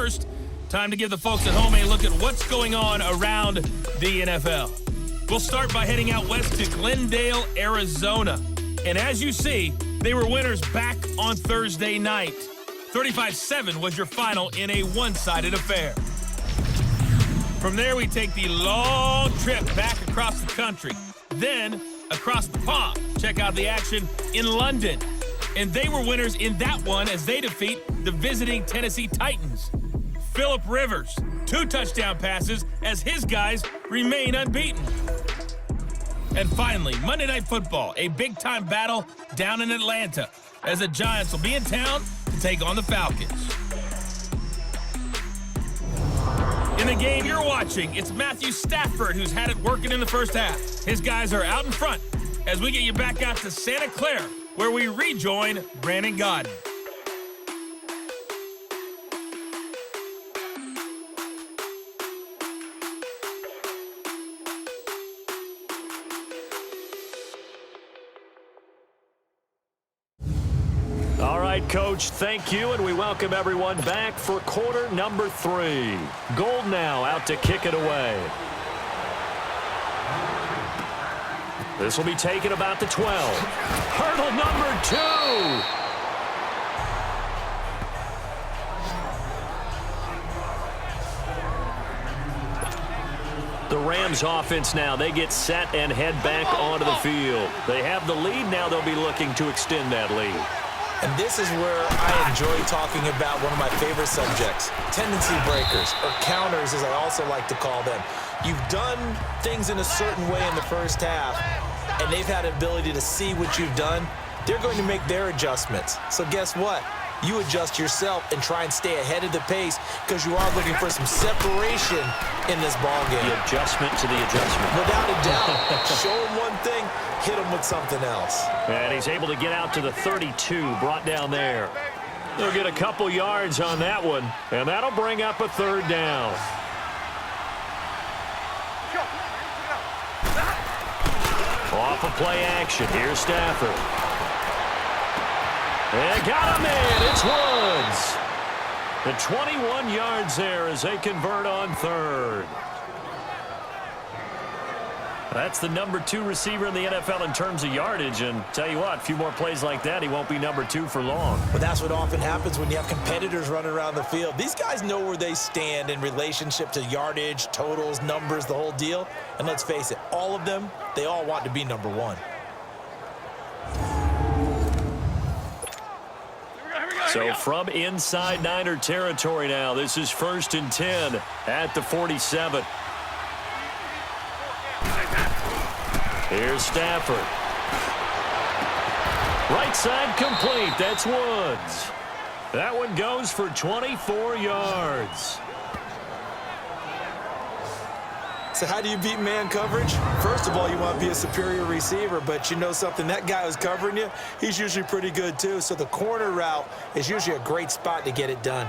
first, time to give the folks at home a look at what's going on around the NFL. We'll start by heading out west to Glendale, Arizona. And as you see, they were winners back on Thursday night. 35-7 was your final in a one-sided affair. From there, we take the long trip back across the country, then across the pond. Check out the action in London. And they were winners in that one as they defeat the visiting Tennessee Titans. Phillip Rivers, 2 touchdown passes as his guys remain unbeaten. And finally, Monday Night Football, a big-time battle down in Atlanta as the Giants will be in town to take on the Falcons. In the game you're watching, it's Matthew Stafford who's had it working in the first half. His guys are out in front as we get you back out to Santa Clara, where we rejoin Brandon Godden. All right, Coach, thank you, and we welcome everyone back for quarter number 3. Gold now out to kick it away. This will be taken about the 12. Hurdle number 2. The Rams offense now, they get set and head back onto the field. They have the lead now. They'll be looking to extend that lead. And this is where I enjoy talking about one of my favorite subjects, tendency breakers, or counters as I also like to call them. You've done things in a certain way in the first half, and they've had an ability to see what you've done. They're going to make their adjustments. So guess what? You adjust yourself and try and stay ahead of the pace because you are looking for some separation in this ball game. The adjustment to the adjustment. Without a doubt. Show them one thing, hit them with something else. And he's able to get out to the 32, brought down there. They'll get a couple yards on that one, and that'll bring up a 3rd down. Off of play action, here's Stafford. And got him in, it's Woods. The 21 yards there as they convert on 3rd. That's the number 2 receiver in the NFL in terms of yardage, and tell you what, a few more plays like that, he won't be number 2 for long. But that's what often happens when you have competitors running around the field. These guys know where they stand in relationship to yardage, totals, numbers, the whole deal. And let's face it, all of them, they all want to be number 1. So from inside Niner territory now, this is 1st and 10 at the 47. Here's Stafford. Right side complete. That's Woods. That one goes for 24 yards. So how do you beat man coverage? First of all, you want to be a superior receiver, but you know something, that guy who's covering you, he's usually pretty good too. So the corner route is usually a great spot to get it done.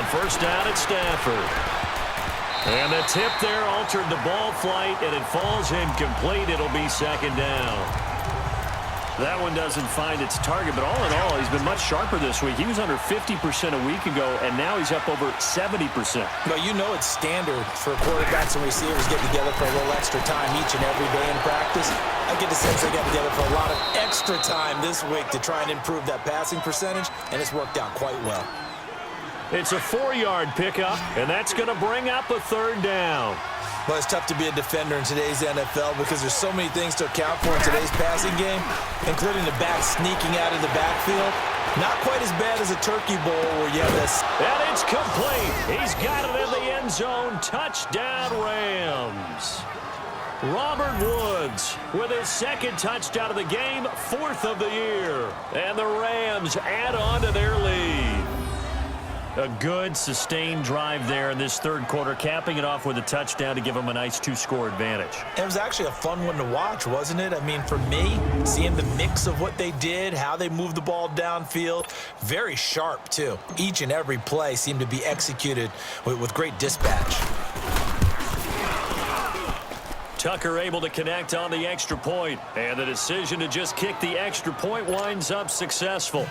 First down at Stafford. And the tip there altered the ball flight, and it falls incomplete. It'll be 2nd down. That one doesn't find its target, but all in all, he's been much sharper this week. He was under 50% a week ago, and now he's up over 70%. But you know it's standard for quarterbacks and receivers getting together for a little extra time each and every day in practice. I get the sense they got together for a lot of extra time this week to try and improve that passing percentage, and it's worked out quite well. It's a 4-yard pickup, and that's going to bring up a 3rd down. Well, it's tough to be a defender in today's NFL because there's so many things to account for in today's passing game, including the back sneaking out of the backfield. Not quite as bad as a turkey bowl where you have this. And it's complete. He's got it in the end zone. Touchdown, Rams. Robert Woods with his 2nd touchdown of the game, 4th of the year. And the Rams add on to their lead. A good, sustained drive there in this third quarter, capping it off with a touchdown to give them a nice 2-score advantage. It was actually a fun one to watch, wasn't it? I mean, for me, seeing the mix of what they did, how they moved the ball downfield, very sharp, too. Each and every play seemed to be executed with great dispatch. Tucker able to connect on the extra point, and the decision to just kick the extra point winds up successful.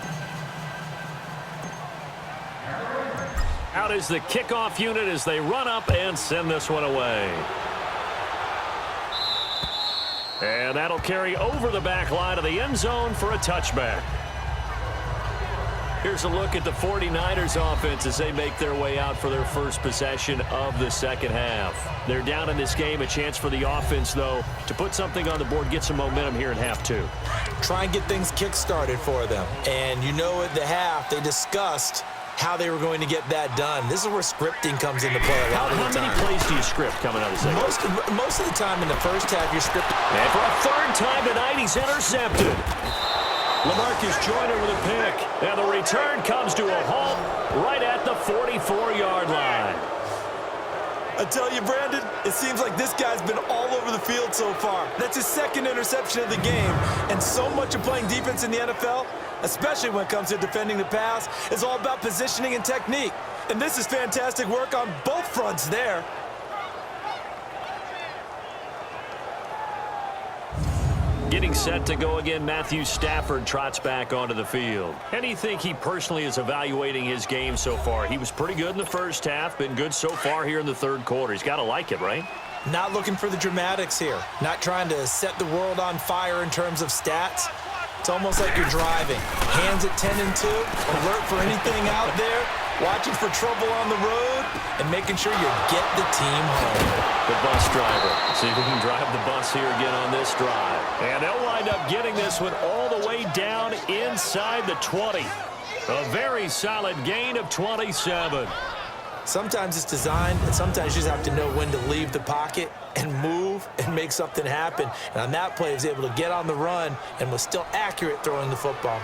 Out is the kickoff unit as they run up and send this one away. And that'll carry over the back line of the end zone for a touchback. Here's a look at the 49ers offense as they make their way out for their first possession of the second half. They're down in this game. A chance for the offense, though, to put something on the board, get some momentum here in half two. Try and get things kick-started for them. And you know at the half, they discussed how they were going to get that done. This is where scripting comes into play a lot of the time. How many plays do you script coming out of the second? Most of the time in the first half, you're scripting. And for a third time tonight, he's intercepted. LaMarcus Joyner with a pick. And the return comes to a halt right at the 44-yard line. I tell you, Brandon, it seems like this guy's been all over the field so far. That's his second interception of the game. And so much of playing defense in the NFL, especially when it comes to defending the pass, is all about positioning and technique. And this is fantastic work on both fronts there. Getting set to go again, Matthew Stafford trots back onto the field. How do you think he personally is evaluating his game so far? He was pretty good in the first half, been good so far here in the third quarter. He's got to like it, right? Not looking for the dramatics here. Not trying to set the world on fire in terms of stats. It's almost like you're driving. Hands at 10 and 2, alert for anything out there, watching for trouble on the road, and making sure you get the team home. The bus driver. See if he can drive the bus here again on this drive. And they'll wind up getting this one all the way down inside the 20. A very solid gain of 27. Sometimes it's designed, and sometimes you just have to know when to leave the pocket and move and make something happen. And on that play, he was able to get on the run and was still accurate throwing the football.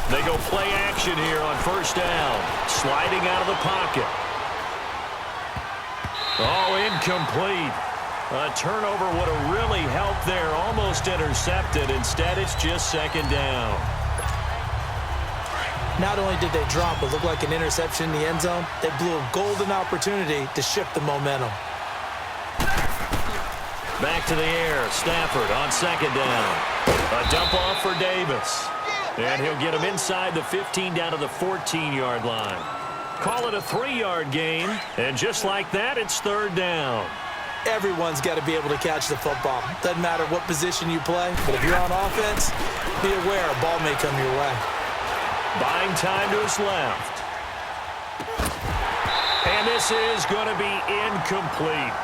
They go play action here on first down. Sliding out of the pocket. Oh, incomplete. A turnover would have really helped there. Almost intercepted. Instead, it's just second down. Not only did they drop what looked like an interception in the end zone, they blew a golden opportunity to shift the momentum. Back to the air. Stafford on second down. A dump off for Davis. And he'll get him inside the 15 down to the 14-yard line. Call it a 3-yard gain. And just like that, it's third down. Everyone's got to be able to catch the football. Doesn't matter what position you play, but if you're on offense, be aware a ball may come your way. Buying time to his left. And this is going to be incomplete.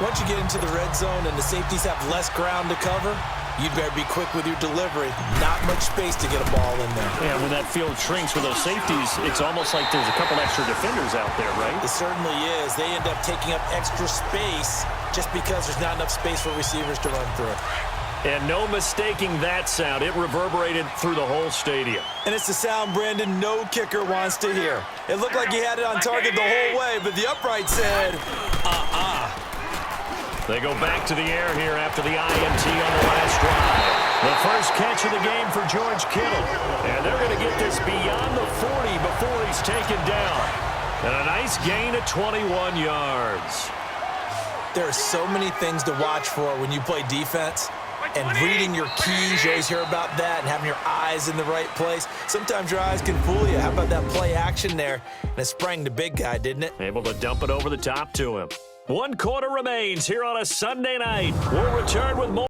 Once you get into the red zone and the safeties have less ground to cover, you'd better be quick with your delivery. Not much space to get a ball in there. Yeah, when that field shrinks with those safeties, it's almost like there's a couple extra defenders out there, right? It certainly is. They end up taking up extra space just because there's not enough space for receivers to run through. And no mistaking that sound. It reverberated through the whole stadium. And it's the sound, Brandon, no kicker wants to hear. It looked like he had it on target the whole way, but the upright said, They go back to the air here after the INT on the last drive. The first catch of the game for George Kittle. And they're going to get this beyond the 40 before he's taken down. And a nice gain of 21 yards. There are so many things to watch for when you play defense. And reading your keys, you always hear about that, and having your eyes in the right place. Sometimes your eyes can fool you. How about that play action there? And it sprang the big guy, didn't it? Able to dump it over the top to him. 1 quarter remains here on a Sunday night. We'll return with more.